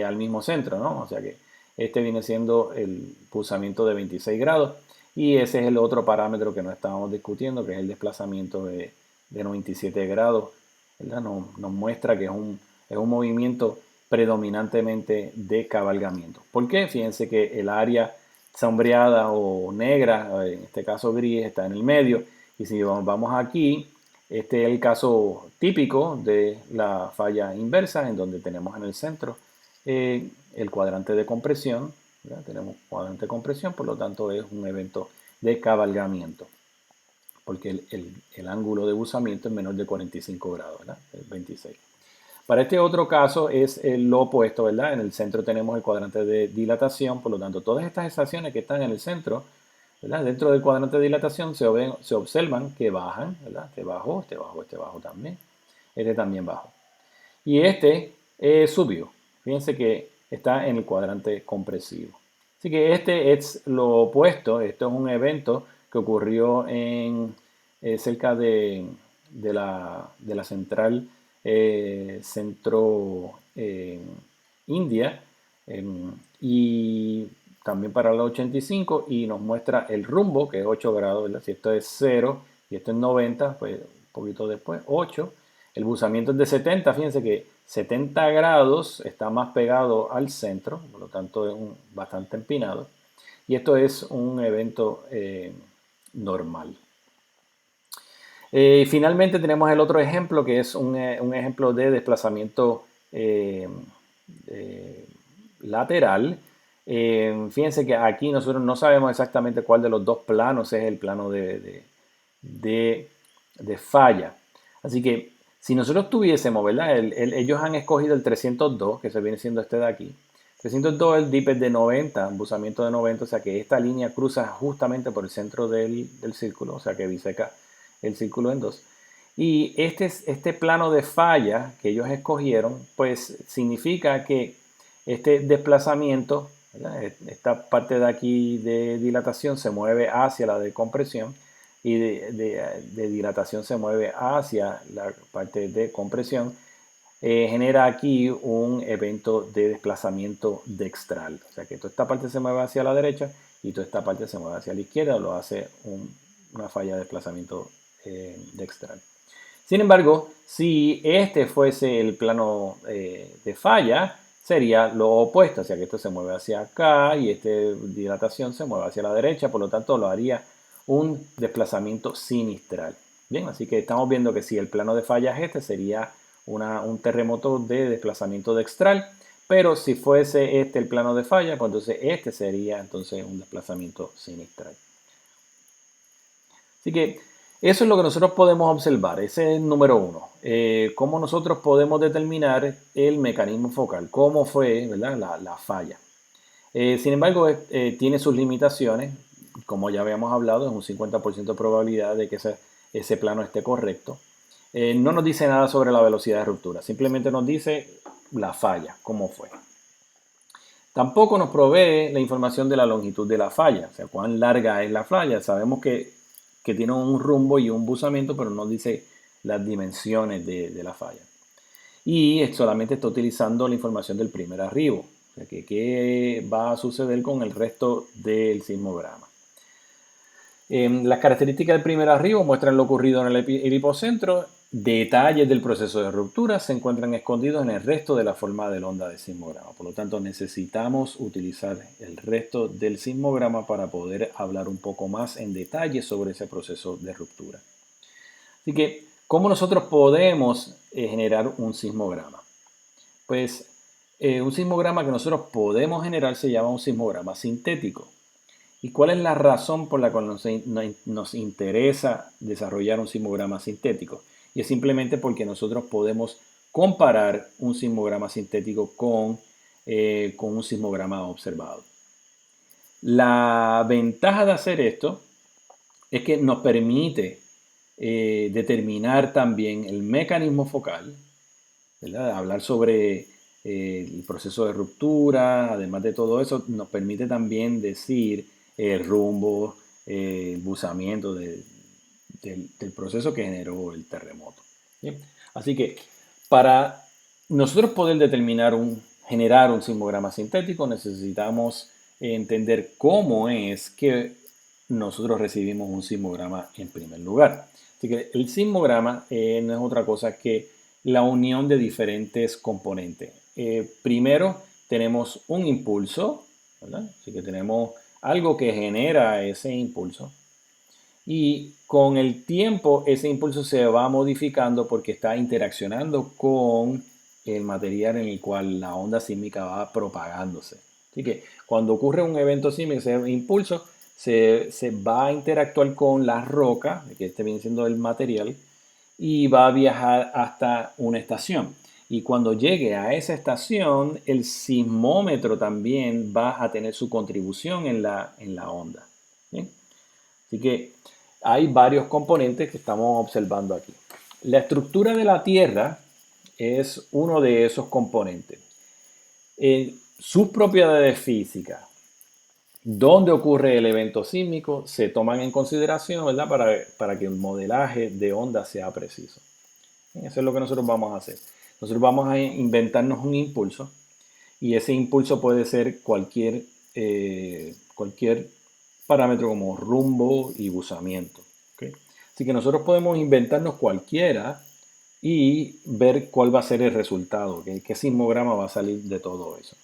al mismo centro, ¿no? O sea que Este viene siendo el pulsamiento de 26 grados. Y ese es el otro parámetro que no estábamos discutiendo, que es el desplazamiento de 97 grados. ¿Verdad? Nos muestra que es un movimiento predominantemente de cabalgamiento. ¿Por qué? Fíjense que el área sombreada o negra, en este caso gris, está en el medio. Y si vamos aquí, este es el caso típico de la falla inversa, en donde tenemos en el centro el cuadrante de compresión. ¿Verdad? Tenemos cuadrante de compresión, por lo tanto es un evento de cabalgamiento, porque el ángulo de buzamiento es menor de 45 grados, ¿verdad? Es 26. Para este otro caso es lo opuesto, ¿verdad? En el centro tenemos el cuadrante de dilatación, por lo tanto todas estas estaciones que están en el centro, ¿verdad? Dentro del cuadrante de dilatación se observan que bajan, ¿verdad? Este bajo, este bajo, este bajo también, este también bajo. Y este subió. Fíjense que está en el cuadrante compresivo. Así que este es lo opuesto. Esto es un evento que ocurrió cerca de la central centro India y también para la 85 y nos muestra el rumbo que es 8 grados, ¿verdad? Si esto es 0 y esto es 90, pues un poquito después 8. El buzamiento es de 70, fíjense que 70 grados está más pegado al centro, por lo tanto es bastante empinado. Y esto es un evento normal. Finalmente tenemos el otro ejemplo que es un ejemplo de desplazamiento lateral. Fíjense que aquí nosotros no sabemos exactamente cuál de los dos planos es el plano de falla. Así que si nosotros tuviésemos, ¿verdad? Ellos han escogido el 302, que se viene siendo este de aquí. 302 el dip es de 90, un buzamiento de 90, o sea que esta línea cruza justamente por el centro del círculo, o sea que biseca el círculo en dos. Y este plano de falla que ellos escogieron, pues significa que este desplazamiento, ¿verdad? Esta parte de aquí de dilatación se mueve hacia la de compresión y de dilatación se mueve hacia la parte de compresión, genera aquí un evento de desplazamiento dextral. O sea que toda esta parte se mueve hacia la derecha y toda esta parte se mueve hacia la izquierda, lo hace una falla de desplazamiento dextral. Sin embargo, si este fuese el plano de falla, sería lo opuesto, o sea que esto se mueve hacia acá y esta dilatación se mueve hacia la derecha, por lo tanto lo haría un desplazamiento sinistral. Bien, así que estamos viendo que si el plano de falla es este, sería un terremoto de desplazamiento dextral, pero si fuese este el plano de falla, pues entonces este sería entonces un desplazamiento sinistral. Así que eso es lo que nosotros podemos observar, ese es el número uno. Cómo nosotros podemos determinar el mecanismo focal, cómo fue, ¿verdad? La falla. Sin embargo, tiene sus limitaciones, como ya habíamos hablado, es un 50% de probabilidad de que ese plano esté correcto. No nos dice nada sobre la velocidad de ruptura, simplemente nos dice la falla, cómo fue. Tampoco nos provee la información de la longitud de la falla, o sea, cuán larga es la falla. Sabemos que tiene un rumbo y un buzamiento, pero no dice las dimensiones de la falla. Y solamente está utilizando la información del primer arribo. O sea, que qué va a suceder con el resto del sismograma. Las características del primer arribo muestran lo ocurrido en el hipocentro. Detalles del proceso de ruptura se encuentran escondidos en el resto de la forma de la onda de sismograma. Por lo tanto, necesitamos utilizar el resto del sismograma para poder hablar un poco más en detalle sobre ese proceso de ruptura. Así que, ¿cómo nosotros podemos generar un sismograma? Pues un sismograma que nosotros podemos generar se llama un sismograma sintético. ¿Y cuál es la razón por la cual nos interesa desarrollar un sismograma sintético? Y es simplemente porque nosotros podemos comparar un sismograma sintético con un sismograma observado. La ventaja de hacer esto es que nos permite determinar también el mecanismo focal, ¿verdad? Hablar sobre el proceso de ruptura, además de todo eso, nos permite también decir el rumbo, el buzamiento del proceso que generó el terremoto. ¿Bien? Así que para nosotros poder determinar generar un sismograma sintético, necesitamos entender cómo es que nosotros recibimos un sismograma en primer lugar. Así que el sismograma no es otra cosa que la unión de diferentes componentes. Primero tenemos un impulso, ¿verdad? Así que tenemos algo que genera ese impulso. Y con el tiempo ese impulso se va modificando porque está interaccionando con el material en el cual la onda sísmica va propagándose. Así que cuando ocurre un evento sísmico, ese impulso se va a interactuar con la roca, que este viene siendo el material, y va a viajar hasta una estación. Y cuando llegue a esa estación, el sismómetro también va a tener su contribución en la onda. ¿Bien? Así que hay varios componentes que estamos observando aquí. La estructura de la Tierra es uno de esos componentes. Sus propiedades físicas, dónde ocurre el evento sísmico, se toman en consideración, ¿verdad? Para que el modelaje de onda sea preciso. Eso es lo que nosotros vamos a hacer. Nosotros vamos a inventarnos un impulso y ese impulso puede ser cualquier parámetro como rumbo y buzamiento. ¿Okay? Así que nosotros podemos inventarnos cualquiera y ver cuál va a ser el resultado, qué sismograma va a salir de todo eso.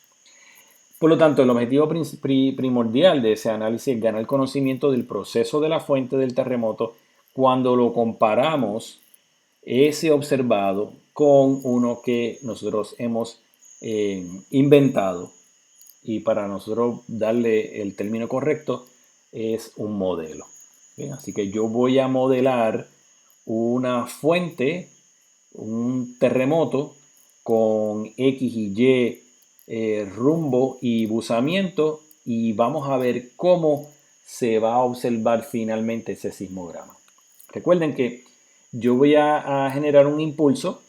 Por lo tanto, el objetivo primordial de ese análisis es ganar conocimiento del proceso de la fuente del terremoto cuando lo comparamos ese observado con uno que nosotros hemos inventado, y para nosotros darle el término correcto es un modelo. ¿Bien? Así que yo voy a modelar una fuente, un terremoto con X y Y rumbo y buzamiento, y vamos a ver cómo se va a observar finalmente ese sismograma. Recuerden que yo voy a generar un impulso,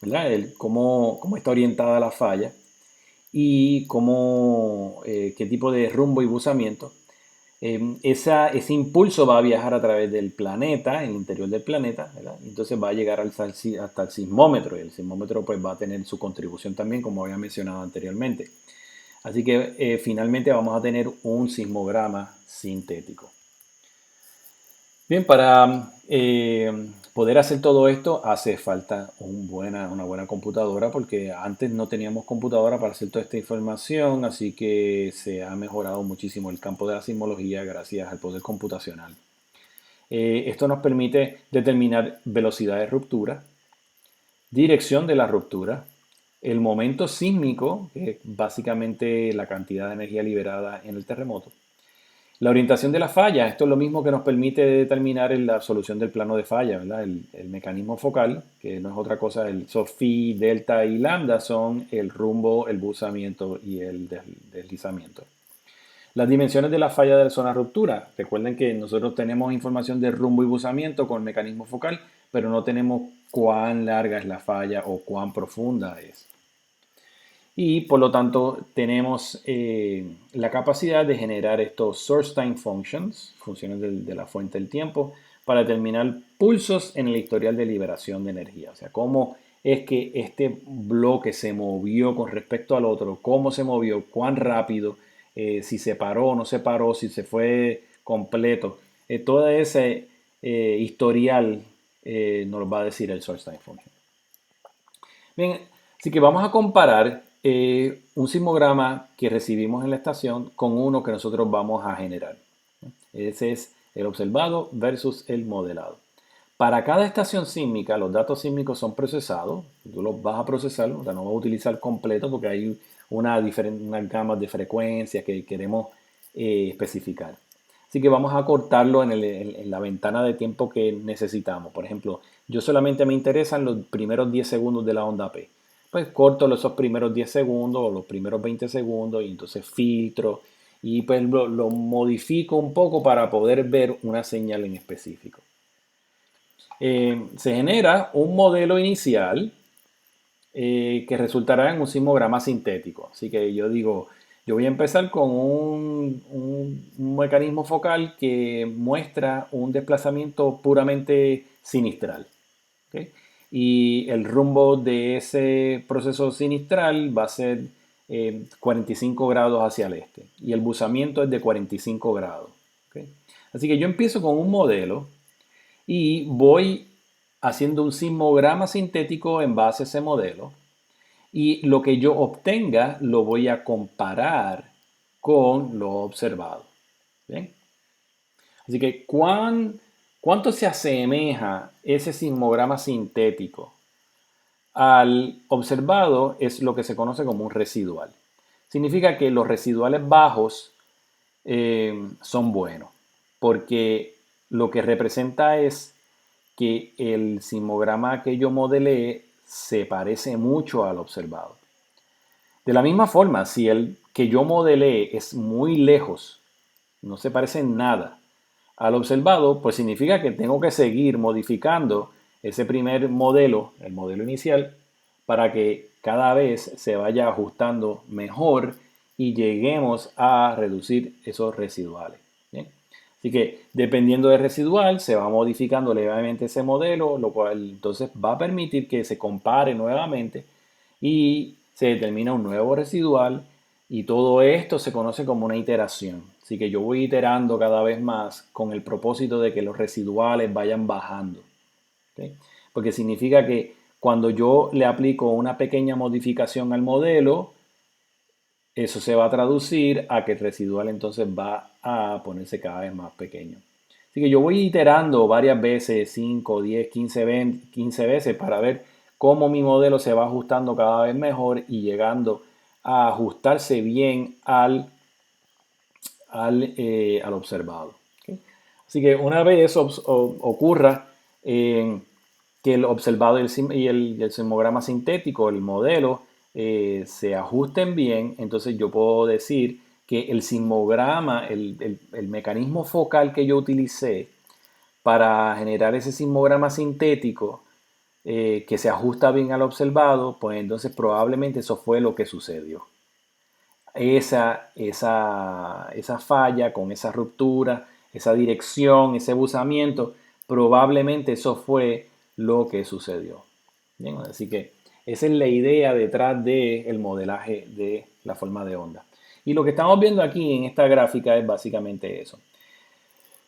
¿verdad? Cómo está orientada la falla y qué tipo de rumbo y buzamiento. Ese impulso va a viajar a través del planeta, en el interior del planeta, ¿verdad? Entonces va a llegar hasta el sismómetro, y el sismómetro pues va a tener su contribución también, como había mencionado anteriormente. Así que finalmente vamos a tener un sismograma sintético. Bien, para poder hacer todo esto hace falta una buena computadora, porque antes no teníamos computadora para hacer toda esta información, así que se ha mejorado muchísimo el campo de la sismología gracias al poder computacional. Esto nos permite determinar velocidad de ruptura, dirección de la ruptura, el momento sísmico, que es básicamente la cantidad de energía liberada en el terremoto, la orientación de la falla. Esto es lo mismo que nos permite determinar la solución del plano de falla, ¿verdad? El mecanismo focal, que no es otra cosa, phi, delta y lambda son el rumbo, el buzamiento y el deslizamiento. Las dimensiones de la falla de la zona de ruptura. Recuerden que nosotros tenemos información de rumbo y buzamiento con el mecanismo focal, pero no tenemos cuán larga es la falla o cuán profunda es. Y por lo tanto tenemos la capacidad de generar estos source time functions, funciones de la fuente del tiempo, para determinar pulsos en el historial de liberación de energía. O sea, cómo es que este bloque se movió con respecto al otro, cómo se movió, cuán rápido, si se paró o no se paró, si se fue completo. Todo ese historial nos lo va a decir el source time function. Bien, así que vamos a comparar un sismograma que recibimos en la estación con uno que nosotros vamos a generar. Ese es el observado versus el modelado. Para cada estación sísmica, los datos sísmicos son procesados. Tú los vas a procesar, o sea, no vas a utilizar completo porque hay unas gamas de frecuencias que queremos especificar. Así que vamos a cortarlo en la ventana de tiempo que necesitamos. Por ejemplo, yo solamente me interesan los primeros 10 segundos de la onda P. Pues corto esos primeros 10 segundos o los primeros 20 segundos y entonces filtro y pues lo modifico un poco para poder ver una señal en específico. Se genera un modelo inicial que resultará en un sismograma sintético. Así que yo digo, yo voy a empezar con un mecanismo focal que muestra un desplazamiento puramente sinistral. ¿Okay? y el rumbo de ese proceso sinistral va a ser 45 grados hacia el este y el buzamiento es de 45 grados. ¿Ok? Así que yo empiezo con un modelo y voy haciendo un sismograma sintético en base a ese modelo y lo que yo obtenga lo voy a comparar con lo observado. ¿Bien? Así que, ¿cuánto se asemeja ese sismograma sintético al observado? Es lo que se conoce como un residual. Significa que los residuales bajos son buenos, porque lo que representa es que el sismograma que yo modelé se parece mucho al observado. De la misma forma, si el que yo modelé es muy lejos, no se parece en nada al observado, pues significa que tengo que seguir modificando ese primer modelo, el modelo inicial, para que cada vez se vaya ajustando mejor y lleguemos a reducir esos residuales. ¿Bien? Así que dependiendo del residual, se va modificando levemente ese modelo, lo cual entonces va a permitir que se compare nuevamente y se determina un nuevo residual y todo esto se conoce como una iteración. Así que yo voy iterando cada vez más con el propósito de que los residuales vayan bajando. ¿Ok? Porque significa que cuando yo le aplico una pequeña modificación al modelo, eso se va a traducir a que el residual entonces va a ponerse cada vez más pequeño. Así que yo voy iterando varias veces, 5, 10, 15, 20, 15 veces para ver cómo mi modelo se va ajustando cada vez mejor y llegando a ajustarse bien al observado. ¿Ok? Así que una vez eso ocurra que el observado y el sismograma sintético, el modelo, se ajusten bien, entonces yo puedo decir que el sismograma, el mecanismo focal que yo utilicé para generar ese sismograma sintético que se ajusta bien al observado, pues entonces probablemente eso fue lo que sucedió. Esa falla con esa ruptura, esa dirección, ese buzamiento, probablemente eso fue lo que sucedió. Bien, así que esa es la idea detrás del modelaje de la forma de onda. Y lo que estamos viendo aquí en esta gráfica es básicamente eso.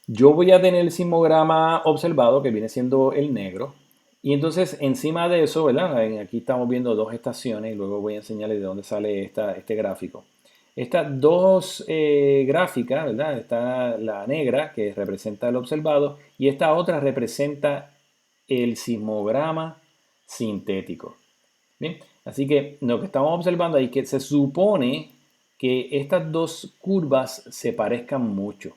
Yo voy a tener el sismograma observado, que viene siendo el negro, y entonces encima de eso, ¿verdad? Aquí estamos viendo dos estaciones, y luego voy a enseñarles de dónde sale este gráfico. Estas dos gráficas, ¿verdad? Está la negra, que representa el observado, y esta otra representa el sismograma sintético. Bien, así que lo que estamos observando ahí es que se supone que estas dos curvas se parezcan mucho.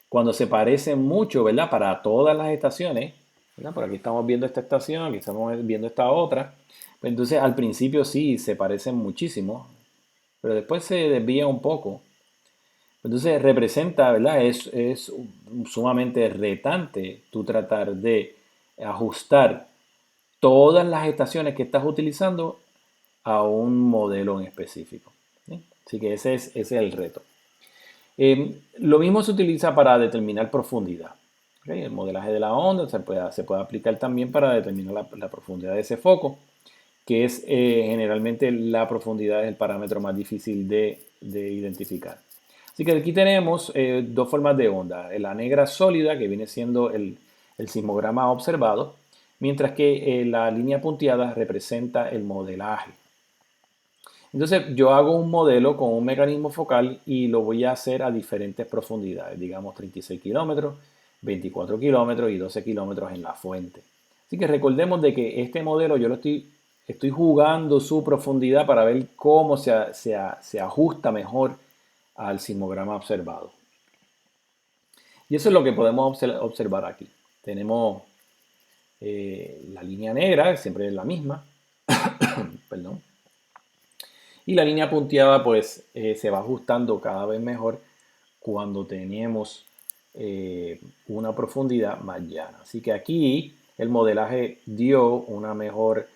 Cuando se parecen mucho, ¿verdad? Para todas las estaciones, ¿verdad? Por aquí estamos viendo esta estación, aquí estamos viendo esta otra. Pues entonces al principio sí se parecen muchísimo, pero después se desvía un poco. Entonces representa, ¿verdad? Es sumamente retante tú tratar de ajustar todas las estaciones que estás utilizando a un modelo en específico. ¿Sí? Así que ese es el reto. Lo mismo se utiliza para determinar profundidad. ¿Okay? El modelaje de la onda se puede aplicar también para determinar la profundidad de ese foco, que es generalmente la profundidad es el parámetro más difícil de identificar. Así que aquí tenemos dos formas de onda. La negra sólida, que viene siendo el sismograma observado, mientras que la línea punteada representa el modelaje. Entonces yo hago un modelo con un mecanismo focal y lo voy a hacer a diferentes profundidades, digamos 36 kilómetros, 24 kilómetros y 12 kilómetros en la fuente. Así que recordemos de que este modelo yo estoy jugando su profundidad para ver cómo se ajusta mejor al sismograma observado. Y eso es lo que podemos observar aquí. Tenemos la línea negra, que siempre es la misma, perdón. Y la línea punteada pues se va ajustando cada vez mejor cuando tenemos una profundidad más llana. Así que aquí el modelaje dio un mejor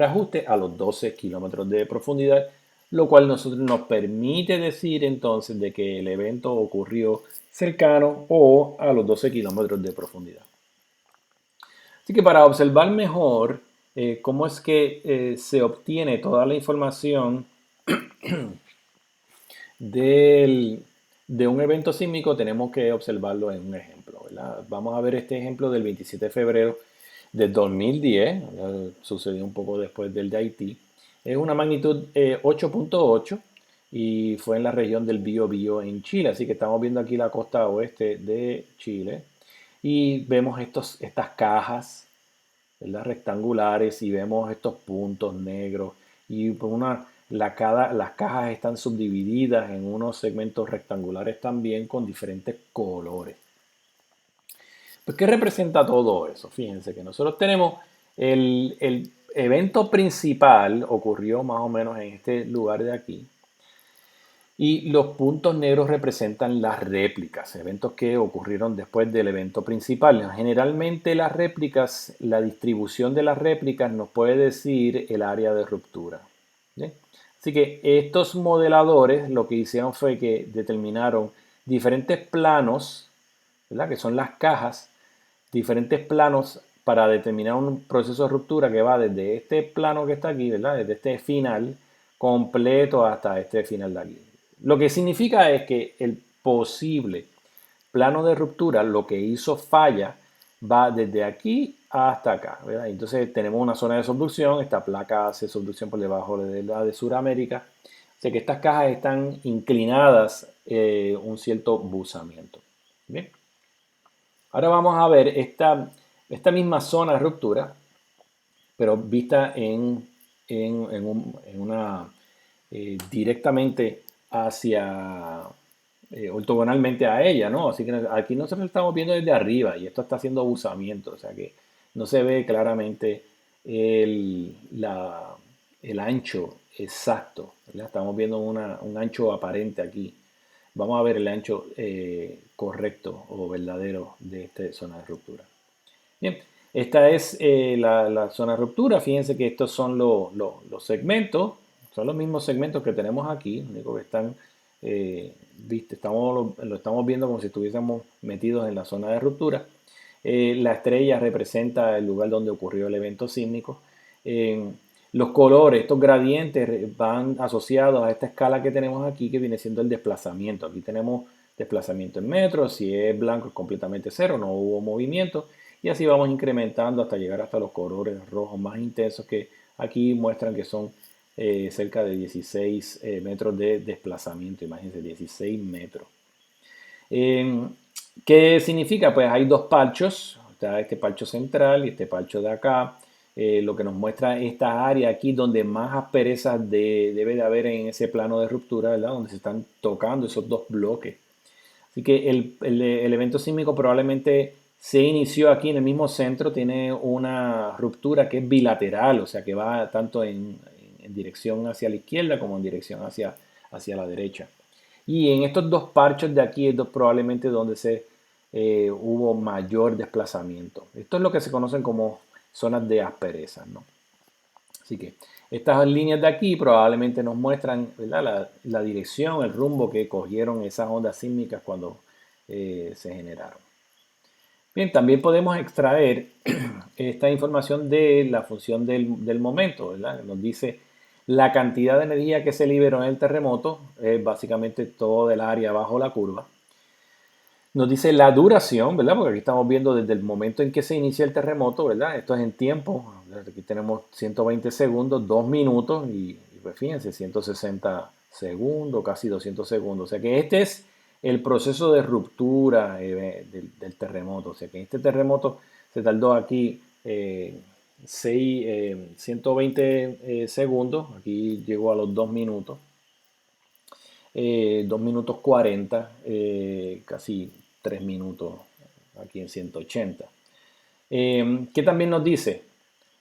ajuste a los 12 kilómetros de profundidad, lo cual nos permite decir entonces de que el evento ocurrió cercano o a los 12 kilómetros de profundidad. Así que para observar mejor cómo es que se obtiene toda la información del- de un evento sísmico, tenemos que observarlo en un ejemplo, ¿verdad? Vamos a ver este ejemplo del 27 de febrero de 2010, sucedió un poco después del de Haití. Es una magnitud 8.8 y fue en la región del Biobío en Chile. Así que estamos viendo aquí la costa oeste de Chile y vemos estas cajas, ¿verdad? Rectangulares y vemos estos puntos negros y las cajas están subdivididas en unos segmentos rectangulares también con diferentes colores. Pues, ¿qué representa todo eso? Fíjense que nosotros tenemos el evento principal, ocurrió más o menos en este lugar de aquí, y los puntos negros representan las réplicas, eventos que ocurrieron después del evento principal. Generalmente las réplicas, la distribución de las réplicas nos puede decir el área de ruptura. ¿Sí? Así que estos modeladores lo que hicieron fue que determinaron diferentes planos, ¿verdad? Que son las cajas, diferentes planos para determinar un proceso de ruptura que va desde este plano que está aquí, ¿verdad? Desde este final completo hasta este final de aquí. Lo que significa es que el posible plano de ruptura, lo que hizo falla, va desde aquí hasta acá, ¿verdad? Entonces tenemos una zona de subducción, esta placa hace subducción por debajo de la de Sudamérica. O sea que estas cajas están inclinadas un cierto buzamiento. ¿Bien? Ahora vamos a ver esta misma zona de ruptura, pero vista en una directamente hacia ortogonalmente a ella, ¿no? Así que aquí nosotros lo estamos viendo desde arriba y esto está haciendo abusamiento, o sea que no se ve claramente el ancho exacto, ¿verdad? Estamos viendo un ancho aparente aquí. Vamos a ver el ancho correcto o verdadero de esta zona de ruptura. Bien, esta es la zona de ruptura. Fíjense que estos son los segmentos, son los mismos segmentos que tenemos aquí, lo único que están, viste, lo estamos viendo como si estuviésemos metidos en la zona de ruptura. La estrella representa el lugar donde ocurrió el evento sísmico. Los colores, estos gradientes van asociados a esta escala que tenemos aquí, que viene siendo el desplazamiento. Aquí tenemos desplazamiento en metros, si es blanco es completamente cero, no hubo movimiento. Y así vamos incrementando hasta llegar hasta los colores rojos más intensos que aquí muestran que son cerca de 16 metros de desplazamiento. Imagínense, 16 metros. Eh, ¿Qué significa? Pues hay dos parchos, está este parcho central y este parcho de acá. Lo que nos muestra esta área aquí donde más asperezas debe de haber en ese plano de ruptura, ¿verdad? Donde se están tocando esos dos bloques. Así que el evento sísmico probablemente se inició aquí en el mismo centro, tiene una ruptura que es bilateral, o sea que va tanto en dirección hacia la izquierda como en dirección hacia la derecha. Y en estos dos parchos de aquí es probablemente donde hubo mayor desplazamiento. Esto es lo que se conocen como zonas de asperezas, ¿no? Así que estas líneas de aquí probablemente nos muestran, ¿verdad? La dirección, el rumbo que cogieron esas ondas sísmicas cuando se generaron. Bien, también podemos extraer esta información de la función del momento, ¿verdad? Nos dice la cantidad de energía que se liberó en el terremoto, es básicamente todo el área bajo la curva. Nos dice la duración, ¿verdad? Porque aquí estamos viendo desde el momento en que se inicia el terremoto, ¿verdad? Esto es en tiempo. Aquí tenemos 120 segundos, 2 minutos y pues fíjense, 160 segundos, casi 200 segundos. O sea que este es el proceso de ruptura del terremoto. O sea que este terremoto se tardó aquí 120 segundos. Aquí llegó a los 2 minutos. 2 minutos 40, casi 3 minutos aquí en 180. ¿Qué también nos dice?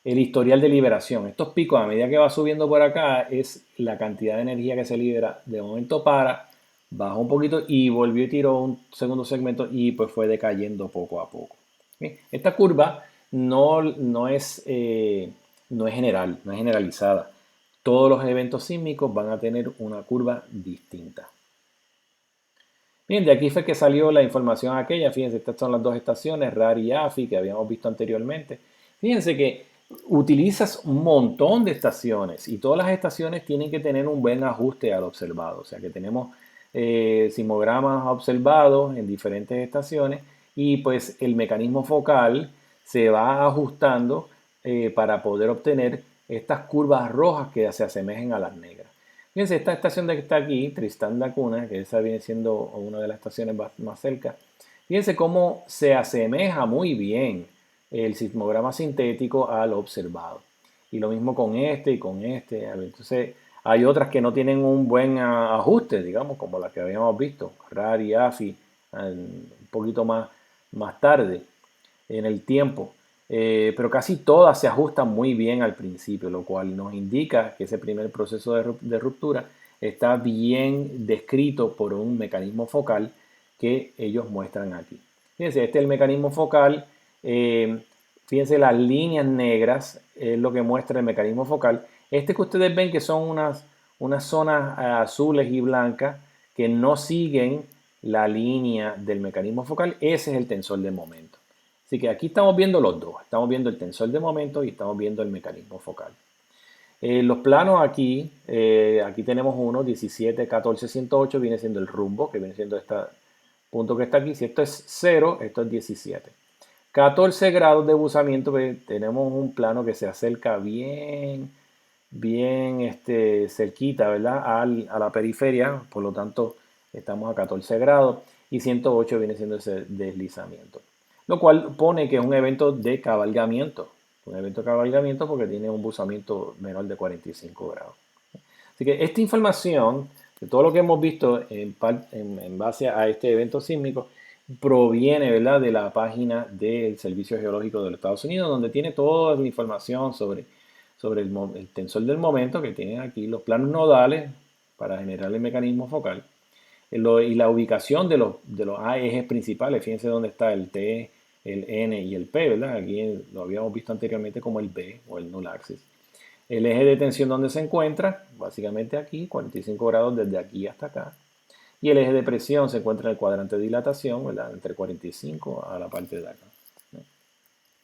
El historial de liberación. Estos picos a medida que va subiendo por acá es la cantidad de energía que se libera. De momento bajó un poquito y volvió y tiró un segundo segmento y pues fue decayendo poco a poco. ¿Sí? Esta curva no es general, no es generalizada. Todos los eventos sísmicos van a tener una curva distinta. Bien, de aquí fue que salió la información aquella. Fíjense, estas son las dos estaciones, RAR y AFI, que habíamos visto anteriormente. Fíjense que utilizas un montón de estaciones y todas las estaciones tienen que tener un buen ajuste al observado. O sea que tenemos sismogramas observados en diferentes estaciones y pues el mecanismo focal se va ajustando para poder obtener estas curvas rojas que se asemejen a las negras. Fíjense, esta estación que está aquí, Tristán da Cunha, que esa viene siendo una de las estaciones más cerca, fíjense cómo se asemeja muy bien el sismograma sintético al observado. Y lo mismo con este y con este. Entonces, hay otras que no tienen un buen ajuste, digamos, como las que habíamos visto, RAR y AFI, un poquito más tarde en el tiempo. Pero casi todas se ajustan muy bien al principio, lo cual nos indica que ese primer proceso de ruptura está bien descrito por un mecanismo focal que ellos muestran aquí. Fíjense, este es el mecanismo focal. Fíjense, las líneas negras es lo que muestra el mecanismo focal. Este que ustedes ven que son unas zonas azules y blancas que no siguen la línea del mecanismo focal, ese es el tensor de momento. Así que aquí estamos viendo los dos, estamos viendo el tensor de momento y estamos viendo el mecanismo focal. Los planos aquí tenemos uno, 17, 14, 108, viene siendo el rumbo, que viene siendo este punto que está aquí. Si esto es 0, esto es 17. 14 grados de buzamiento, pues, tenemos un plano que se acerca bien cerquita, ¿verdad? A la periferia, por lo tanto estamos a 14 grados y 108 viene siendo ese deslizamiento. Lo cual pone que es un evento de cabalgamiento, porque tiene un buzamiento menor de 45 grados. Así que esta información, de todo lo que hemos visto en base a este evento sísmico, proviene, ¿verdad?, de la página del Servicio Geológico de los Estados Unidos, donde tiene toda la información sobre el tensor del momento, que tienen aquí los planos nodales para generar el mecanismo focal, y la ubicación de los ejes principales. Fíjense dónde está el T, el N y el P, ¿verdad? Aquí lo habíamos visto anteriormente como el B o el null axis. El eje de tensión donde se encuentra, básicamente aquí, 45 grados desde aquí hasta acá. Y el eje de presión se encuentra en el cuadrante de dilatación, ¿verdad? Entre 45 a la parte de acá.